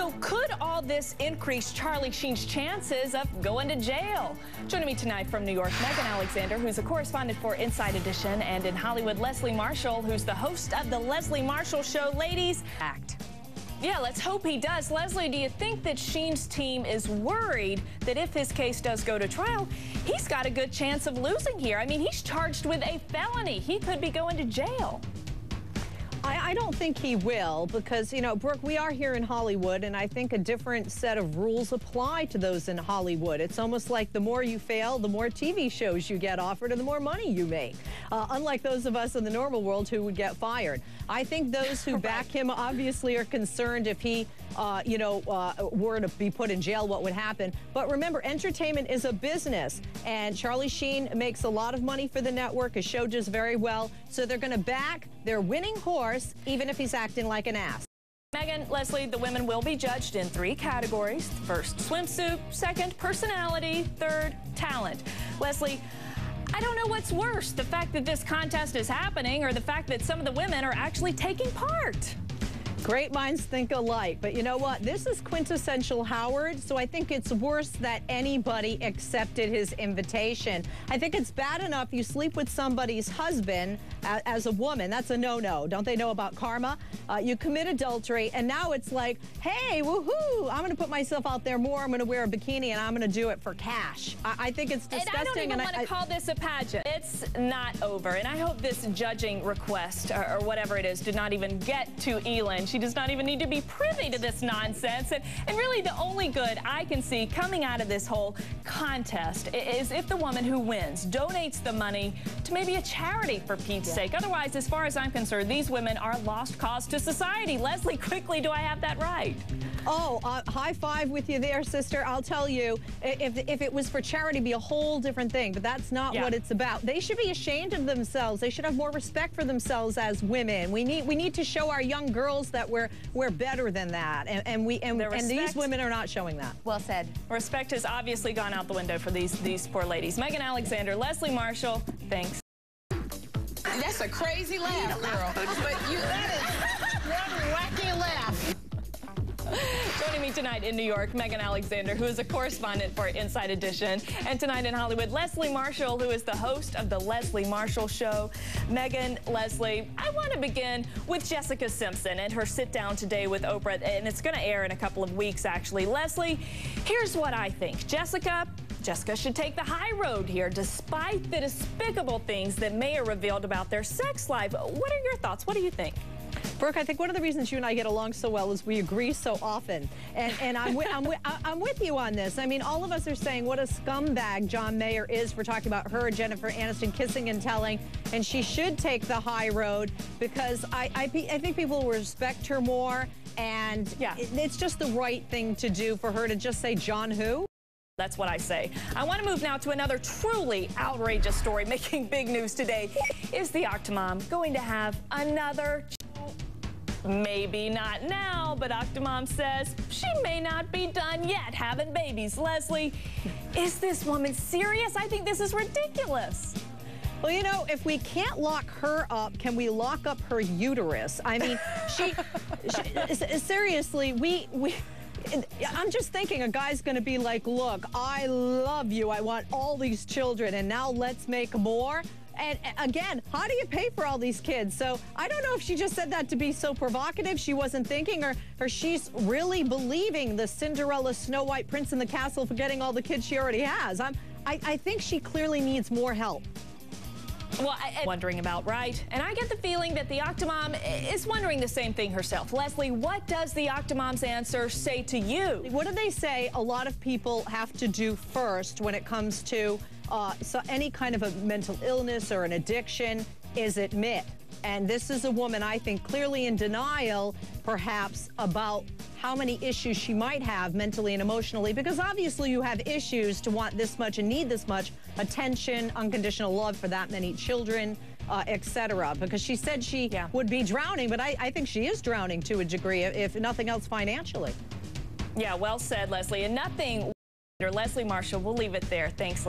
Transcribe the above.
So could all this increase Charlie Sheen's chances of going to jail? Joining me tonight from New York, Megan Alexander, who's a correspondent for Inside Edition, and in Hollywood, Leslie Marshall, who's the host of The Leslie Marshall Show. Ladies, act. Yeah, let's hope he does. Leslie, do you think that Sheen's team is worried that if his case does go to trial, he's got a good chance of losing here? I mean, he's charged with a felony. He could be going to jail. I don't think he will because, you know, Brooke, we are here in Hollywood, and I think a different set of rules apply to those in Hollywood. It's almost like the more you fail, the more TV shows you get offered and the more money you make, unlike those of us in the normal world who would get fired. I think those who back him obviously are concerned if he, were to be put in jail, what would happen. But remember, entertainment is a business, and Charlie Sheen makes a lot of money for the network. His show does very well, so they're going to back their winning horse, even if he's acting like an ass. Megan, Leslie, the women will be judged in 3 categories. First, swimsuit. Second, personality. Third, talent. Leslie, I don't know what's worse, the fact that this contest is happening or the fact that some of the women are actually taking part. Great minds think alike, but you know what? This is quintessential Howard, so I think it's worse that anybody accepted his invitation. I think it's bad enough you sleep with somebody's husband as a woman. That's a no-no. Don't they know about karma? You commit adultery, and now it's like, hey, woohoo, I'm going to put myself out there more. I'm going to wear a bikini, and I'm going to do it for cash. I think it's disgusting. And I don't even want to call this a pageant. It's not over, and I hope this judging request, or whatever it is, did not even get to Elin. She does not even need to be privy to this nonsense. And really the only good I can see coming out of this whole contest is if the woman who wins donates the money to maybe a charity, for Pete's sake. Otherwise, as far as I'm concerned, these women are lost cause to society. Leslie, quickly, do I have that right? Oh, high five with you there, sister. I'll tell you, if it was for charity, it'd be a whole different thing, but that's not what it's about. They should be ashamed of themselves. They should have more respect for themselves as women. We need to show our young girls that we're better than that, and these women are not showing that. Well said. Respect has obviously gone out the window for these poor ladies. Megan Alexander, Leslie Marshall, thanks. That's a crazy laugh, girl. But that is one wacky laugh. Joining me tonight in New York, Megan Alexander, who is a correspondent for Inside Edition, and tonight in Hollywood, Leslie Marshall, who is the host of The Leslie Marshall Show. Megan, Leslie, I want to begin with Jessica Simpson and her sit-down today with Oprah, and it's going to air in a couple of weeks, actually. Leslie, here's what I think. Jessica should take the high road here, despite the despicable things that Maya revealed about their sex life. What are your thoughts? What do you think? Brooke, I think one of the reasons you and I get along so well is we agree so often, and I'm with you on this. I mean, all of us are saying what a scumbag John Mayer is for talking about her and Jennifer Aniston kissing and telling, and she should take the high road because I think people will respect her more, and it's just the right thing to do for her to just say, John who? That's what I say. I want to move now to another truly outrageous story making big news today. Is the Octomom going to have another child? Maybe not now, but Octomom says she may not be done yet having babies. Leslie, is this woman serious? I think this is ridiculous. Well, you know, if we can't lock her up, can we lock up her uterus? I mean, seriously, I'm just thinking a guy's going to be like, look, I love you. I want all these children, and now let's make more. And again, how do you pay for all these kids? So I don't know if she just said that to be so provocative, she wasn't thinking, or she's really believing the Cinderella Snow White Prince in the castle for getting all the kids she already has. I think she clearly needs more help. Well, I'm wondering about, right? And I get the feeling that the Octomom is wondering the same thing herself. Leslie, what does the Octomom's answer say to you? What do they say a lot of people have to do first when it comes to any kind of a mental illness or an addiction is admit. And this is a woman, I think, clearly in denial, perhaps, about how many issues she might have mentally and emotionally, because obviously you have issues to want this much and need this much attention, unconditional love for that many children, etc. Because she said she would be drowning, but I think she is drowning to a degree, if nothing else financially. Yeah, well said, Leslie. And nothing. Leslie Marshall, we'll leave it there. Thanks, Leslie.